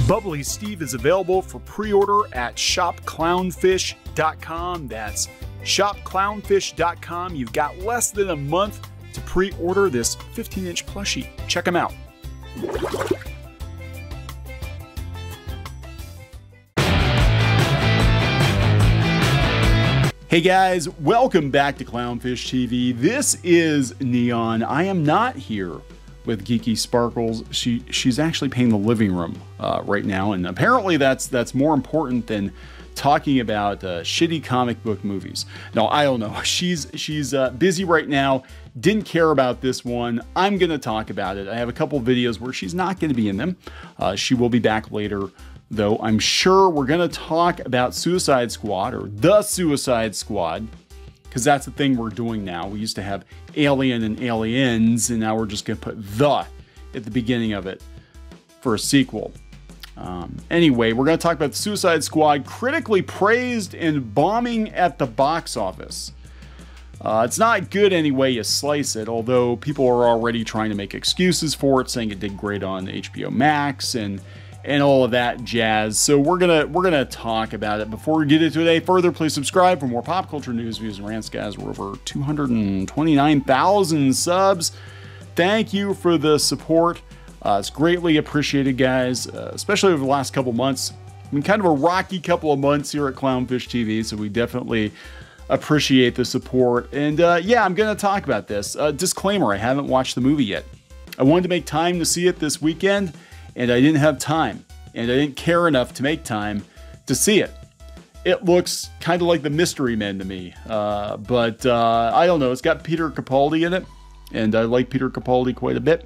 Bubbly Steve is available for pre-order at shopclownfish.com. That's shopclownfish.com. You've got less than a month to pre-order this 15-inch plushie. Check them out. Hey guys, welcome back to Clownfish TV. This is Neon. I am not here with Geeky Sparkles. She's actually painting the living room right now, and apparently that's more important than talking about shitty comic book movies. No, I don't know. She's busy right now. Didn't care about this one. I'm gonna talk about it. I have a couple videos where she's not gonna be in them. She will be back later, though. I'm sure we're gonna talk about Suicide Squad, or The Suicide Squad, because that's the thing we're doing now. We used to have Alien and Aliens, and now we're just gonna put "the" at the beginning of it for a sequel. Anyway, we're gonna talk about the Suicide Squad, critically praised and bombing at the box office. It's not good any way you slice it, although people are already trying to make excuses for it, saying it did great on HBO Max and all of that jazz. So we're gonna talk about it. Before we get into it any further, please subscribe for more pop culture news, views, and rants, guys. We're over 229,000 subs. Thank you for the support. It's greatly appreciated, guys, especially over the last couple months. I mean, kind of a rocky couple of months here at Clownfish TV, so we definitely appreciate the support. And yeah, I'm gonna talk about this. Disclaimer, I haven't watched the movie yet. I wanted to make time to see it this weekend, and I didn't have time, and I didn't care enough to make time to see it. It looks kind of like The Mystery Men to me, but I don't know. It's got Peter Capaldi in it, and I like Peter Capaldi quite a bit,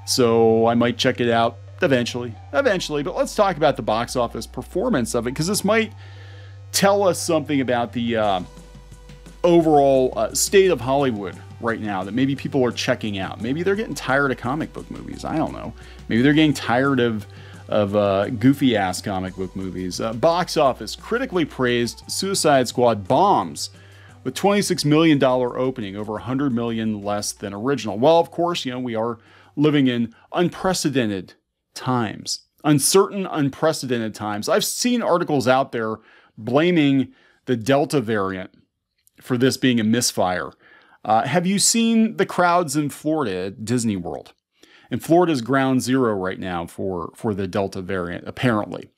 so I might check it out eventually. But let's talk about the box office performance of it, because this might tell us something about the overall state of Hollywood right now that maybe people are checking out. Maybe they're getting tired of comic book movies. I don't know. Maybe they're getting tired of goofy ass comic book movies. Box office, critically praised Suicide Squad bombs with $26 million opening, over $100 million less than original. Well, of course, you know, we are living in unprecedented times, uncertain, unprecedented times. I've seen articles out there blaming the Delta variant for this being a misfire. Have you seen the crowds in Florida at Disney World? And Florida's ground zero right now for the Delta variant, apparently.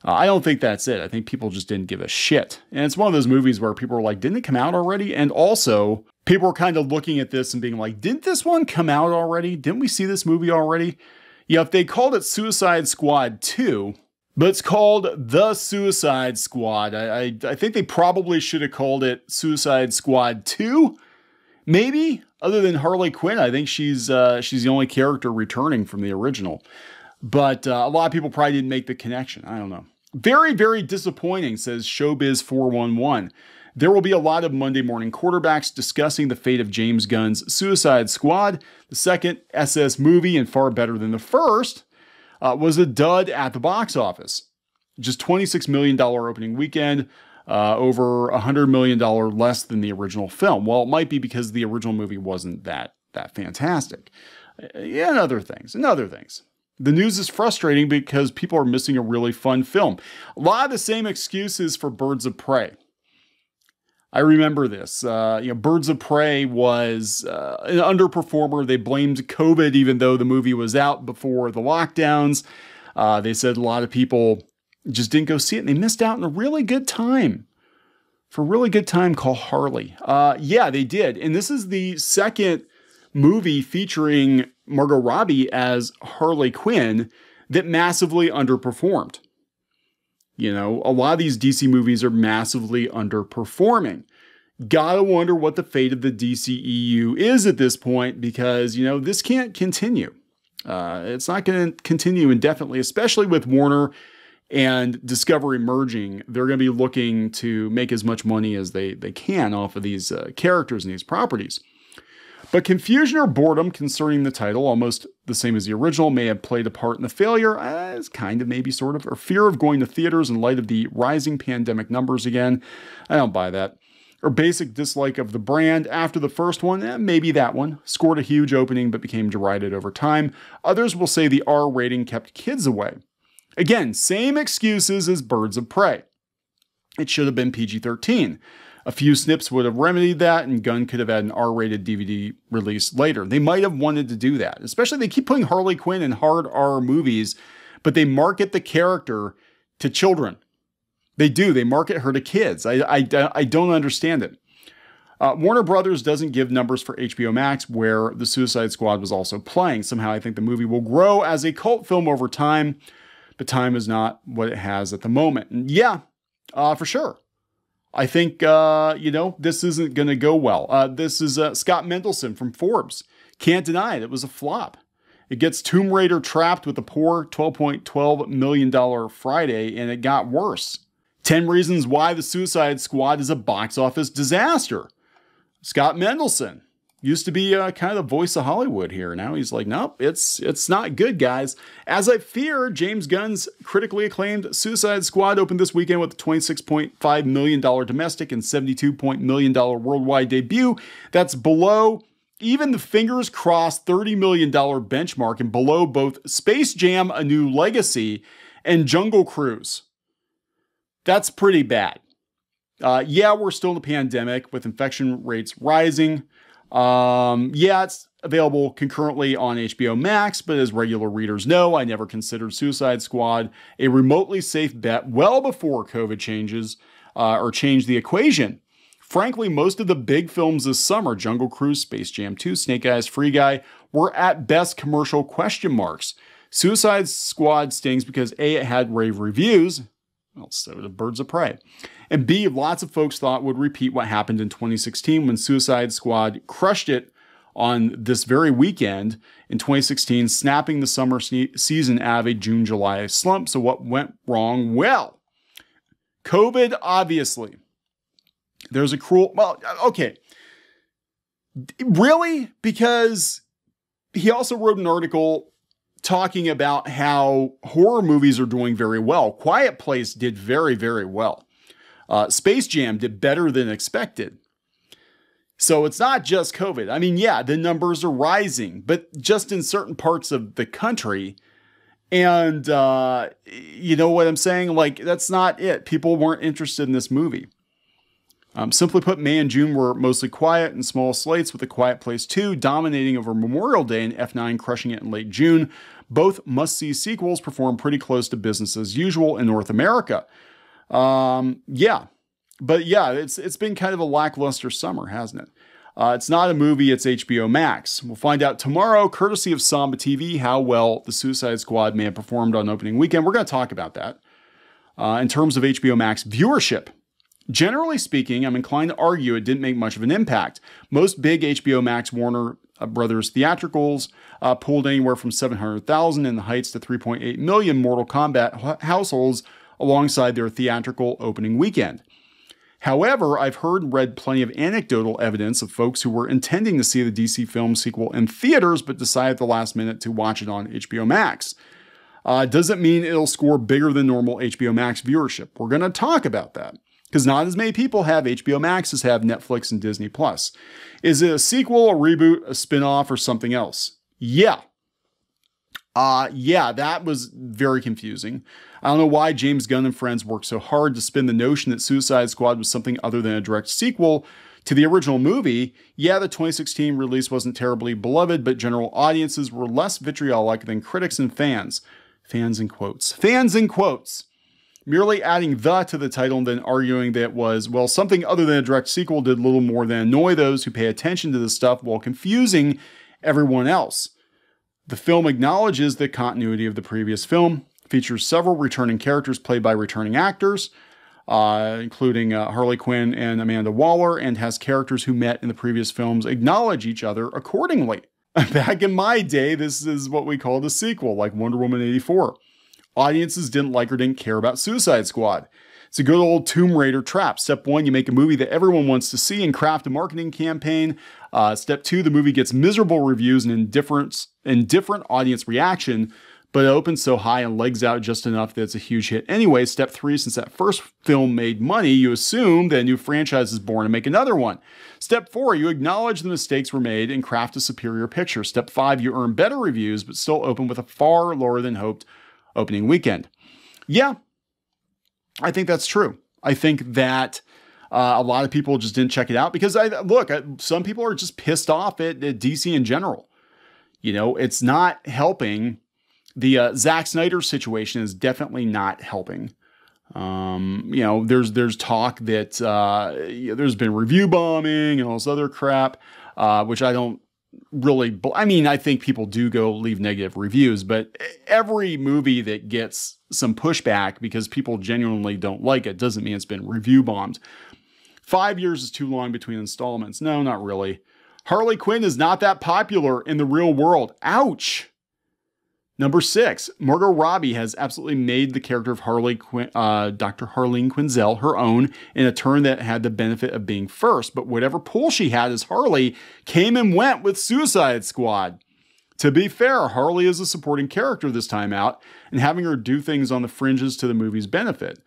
I don't think that's it. I think people just didn't give a shit. And it's one of those movies where people are like, didn't it come out already? And also, people are kind of looking at this and being like, didn't this one come out already? Didn't we see this movie already? Yeah, if they called it Suicide Squad 2, but it's called The Suicide Squad, I think they probably should have called it Suicide Squad 2. Maybe, other than Harley Quinn. I think she's the only character returning from the original. But a lot of people probably didn't make the connection. I don't know. Very, very disappointing, says Showbiz 411. There will be a lot of Monday morning quarterbacks discussing the fate of James Gunn's Suicide Squad. The second SS movie, and far better than the first, was a dud at the box office. Just $26 million opening weekend. Over $100 million less than the original film. Well, it might be because the original movie wasn't that fantastic. Yeah, and other things. The news is frustrating because people are missing a really fun film. A lot of the same excuses for Birds of Prey. I remember this. Birds of Prey was an underperformer. They blamed COVID, even though the movie was out before the lockdowns. They said a lot of people just didn't go see it, and they missed out on a really good time. For a really good time called Harley. Yeah, they did. And this is the second movie featuring Margot Robbie as Harley Quinn that massively underperformed. You know, a lot of these DC movies are massively underperforming. Gotta wonder what the fate of the DCEU is at this point, because, you know, this can't continue. It's not going to continue indefinitely, especially with Warner and Discovery merging. They're going to be looking to make as much money as they can off of these characters and these properties. But confusion or boredom concerning the title, almost the same as the original, may have played a part in the failure, as kind of, maybe, sort of, or fear of going to theaters in light of the rising pandemic numbers again. I don't buy that. Or basic dislike of the brand after the first one, maybe that one. Scored a huge opening but became derided over time. Others will say the R rating kept kids away. Again, same excuses as Birds of Prey. It should have been PG-13. A few snips would have remedied that, and Gunn could have had an R-rated DVD release later. They might have wanted to do that. Especially, they keep putting Harley Quinn in hard R movies, but they market the character to children. They do. They market her to kids. I don't understand it. Warner Brothers doesn't give numbers for HBO Max, where The Suicide Squad was also playing. Somehow I think the movie will grow as a cult film over time, but time is not what it has at the moment. And yeah, for sure. I think, this isn't going to go well. This is Scott Mendelson from Forbes. Can't deny it. It was a flop. It gets Tomb Raider trapped with a poor $12.12 million Friday, and it got worse. 10 reasons why The Suicide Squad is a box office disaster. Scott Mendelson used to be kind of the voice of Hollywood here. Now he's like, nope, it's not good, guys. As I feared, James Gunn's critically acclaimed Suicide Squad opened this weekend with a $26.5 million domestic and $72 million worldwide debut. That's below even the fingers crossed $30 million benchmark and below both Space Jam: A New Legacy and Jungle Cruise. That's pretty bad. Yeah, we're still in the pandemic with infection rates rising. Yeah, it's available concurrently on HBO Max, but as regular readers know, I never considered Suicide Squad a remotely safe bet well before COVID changes or changed the equation. Frankly, most of the big films this summer, Jungle Cruise, Space Jam 2, Snake Eyes, Free Guy, were at best commercial question marks. Suicide Squad stings because A, it had rave reviews, well, so did Birds of Prey, and B, lots of folks thought would repeat what happened in 2016 when Suicide Squad crushed it on this very weekend in 2016, snapping the summer season out of a June-July slump. So what went wrong? Well, COVID, obviously. There's a cruel, well, okay. Really? Because he also wrote an article talking about how horror movies are doing very well. Quiet Place did very, very well. Space Jam did better than expected. So it's not just COVID. I mean, yeah, the numbers are rising, but just in certain parts of the country. And you know what I'm saying? Like, that's not it. People weren't interested in this movie. Simply put, May and June were mostly quiet and small slates, with A Quiet Place 2 dominating over Memorial Day and F9 crushing it in late June. Both must-see sequels performed pretty close to business as usual in North America. Yeah. But yeah, it's been kind of a lackluster summer, hasn't it? It's not a movie, it's HBO Max. We'll find out tomorrow, courtesy of Samba TV, how well The Suicide Squad may have performed on opening weekend. We're going to talk about that. In terms of HBO Max viewership, generally speaking, I'm inclined to argue it didn't make much of an impact. Most big HBO Max Warner Brothers theatricals pulled anywhere from 700,000 in the heights to 3.8 million Mortal Kombat households alongside their theatrical opening weekend. However, I've heard and read plenty of anecdotal evidence of folks who were intending to see the DC film sequel in theaters but decided at the last minute to watch it on HBO Max. Doesn't mean it'll score bigger than normal HBO Max viewership. We're going to talk about that, because not as many people have HBO Max as have Netflix and Disney+. Is it a sequel, a reboot, a spin-off, or something else? Yeah. Yeah, that was very confusing. I don't know why James Gunn and friends worked so hard to spin the notion that Suicide Squad was something other than a direct sequel to the original movie. Yeah, the 2016 release wasn't terribly beloved, but general audiences were less vitriolic than critics and fans. Fans in quotes. Fans in quotes. Merely adding "the" to the title and then arguing that it was, well, something other than a direct sequel did little more than annoy those who pay attention to this stuff while confusing everyone else. The film acknowledges the continuity of the previous film, features several returning characters played by returning actors, including Harley Quinn and Amanda Waller, and has characters who met in the previous films acknowledge each other accordingly. Back in my day, this is what we called a sequel, like Wonder Woman 84. Audiences didn't like or didn't care about Suicide Squad. It's a good old Tomb Raider trap. Step 1, you make a movie that everyone wants to see and craft a marketing campaign. Step 2, the movie gets miserable reviews and indifferent audience reaction, but it opens so high and legs out just enough that it's a huge hit anyway. Step 3, since that first film made money, you assume that a new franchise is born and make another one. Step 4, you acknowledge the mistakes were made and craft a superior picture. Step 5, you earn better reviews, but still open with a far lower than hoped opening weekend. Yeah, I think that's true. I think that a lot of people just didn't check it out because some people are just pissed off at DC in general. You know, it's not helping. The Zack Snyder situation is definitely not helping. You know, there's talk that there's been review bombing and all this other crap, which I don't really. I mean, I think people do go leave negative reviews, but every movie that gets some pushback because people genuinely don't like it doesn't mean it's been review bombed. 5 years is too long between installments. No, not really. Harley Quinn is not that popular in the real world. Ouch. Number 6, Margot Robbie has absolutely made the character of Harley Quinn, Dr. Harleen Quinzel, her own in a turn that had the benefit of being first. But whatever pull she had as Harley came and went with Suicide Squad. To be fair, Harley is a supporting character this time out, and having her do things on the fringes to the movie's benefit.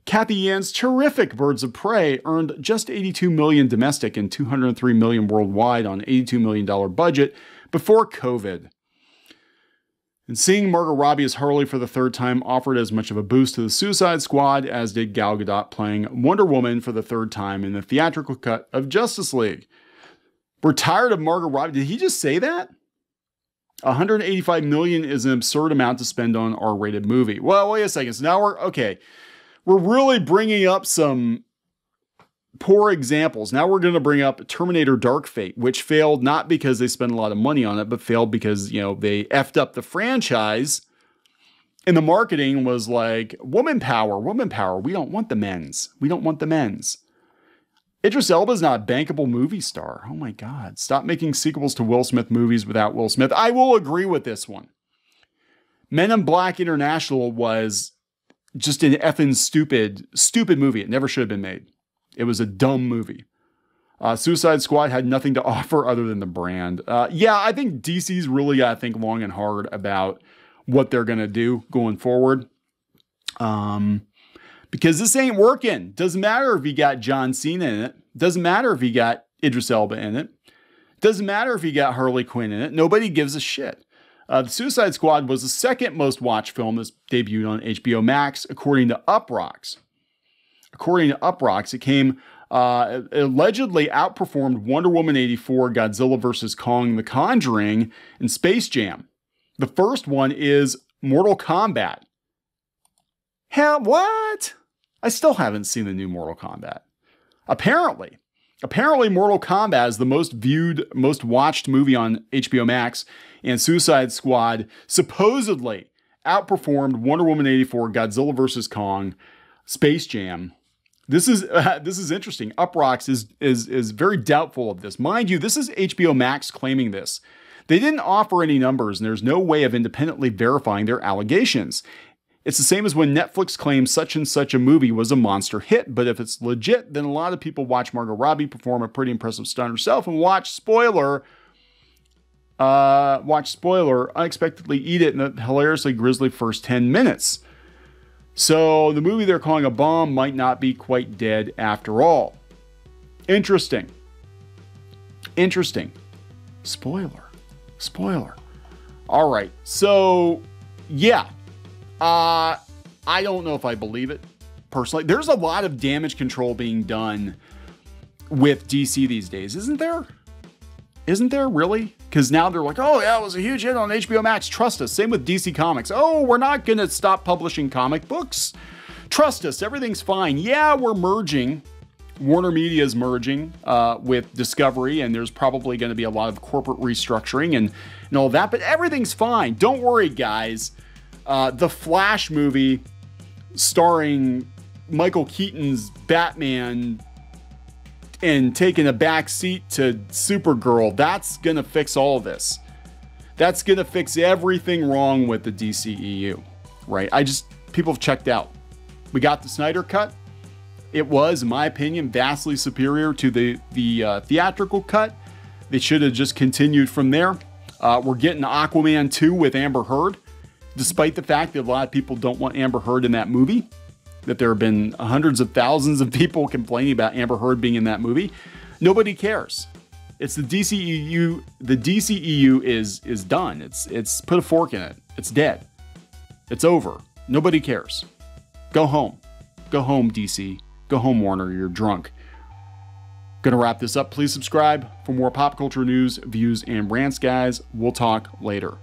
Kathy Yan's terrific Birds of Prey earned just $82 million domestic and $203 million worldwide on an $82 million budget before COVID. And seeing Margot Robbie as Harley for the third time offered as much of a boost to the Suicide Squad as did Gal Gadot playing Wonder Woman for the third time in the theatrical cut of Justice League. We're tired of Margot Robbie. Did he just say that? $185 million is an absurd amount to spend on an R-rated movie. Well, wait a second. So now we're really bringing up some poor examples. Now we're going to bring up Terminator Dark Fate, which failed not because they spent a lot of money on it, but failed because, you know, they effed up the franchise. And the marketing was like, woman power. We don't want the men's. Idris Elba is not a bankable movie star. Oh my God. Stop making sequels to Will Smith movies without Will Smith. I will agree with this one. Men in Black International was just an effing stupid movie. It never should have been made. It was a dumb movie. Suicide Squad had nothing to offer other than the brand. Yeah, I think DC's really got to think long and hard about what they're going to do going forward. Because this ain't working. Doesn't matter if you got John Cena in it. Doesn't matter if you got Idris Elba in it. Doesn't matter if you got Harley Quinn in it. Nobody gives a shit. The Suicide Squad was the second most watched film that's debuted on HBO Max, according to Uproxx. According to Uproxx, it came allegedly outperformed Wonder Woman 84, Godzilla vs. Kong, The Conjuring, and Space Jam. The first one is Mortal Kombat. Hell, what? I still haven't seen the new Mortal Kombat. Apparently Mortal Kombat is the most viewed, most watched movie on HBO Max, and Suicide Squad supposedly outperformed Wonder Woman 84, Godzilla vs. Kong, Space Jam. This is interesting. Uproxx is very doubtful of this. Mind you, this is HBO Max claiming this. They didn't offer any numbers, and there's no way of independently verifying their allegations. It's the same as when Netflix claims such and such a movie was a monster hit, but if it's legit, then a lot of people watch Margot Robbie perform a pretty impressive stunt herself and watch spoiler, unexpectedly eat it in the hilariously grisly first 10 minutes. So the movie they're calling a bomb might not be quite dead after all. Interesting. Spoiler. All right. So, yeah. I don't know if I believe it, personally. There's a lot of damage control being done with DC these days, isn't there? Isn't there, really? Because now they're like, oh, yeah, it was a huge hit on HBO Max. Trust us. Same with DC Comics. Oh, we're not going to stop publishing comic books. Trust us. Everything's fine. Yeah, we're merging. Warner Media is merging with Discovery, and there's probably going to be a lot of corporate restructuring and all that, but everything's fine. Don't worry, guys. The Flash movie starring Michael Keaton's Batman and taking a back seat to Supergirl, that's going to fix all of this. That's going to fix everything wrong with the DCEU, right? People have checked out. We got the Snyder Cut. It was, in my opinion, vastly superior to the theatrical cut. They should have just continued from there. We're getting Aquaman 2 with Amber Heard, despite the fact that a lot of people don't want Amber Heard in that movie, that there have been hundreds of thousands of people complaining about Amber Heard being in that movie. Nobody cares. It's the DCEU. The DCEU is done. It's put a fork in it. It's dead. It's over. Nobody cares. Go home. Go home, DC. Go home, Warner. You're drunk. Gonna wrap this up. Please subscribe for more pop culture news, views, and rants, guys. We'll talk later.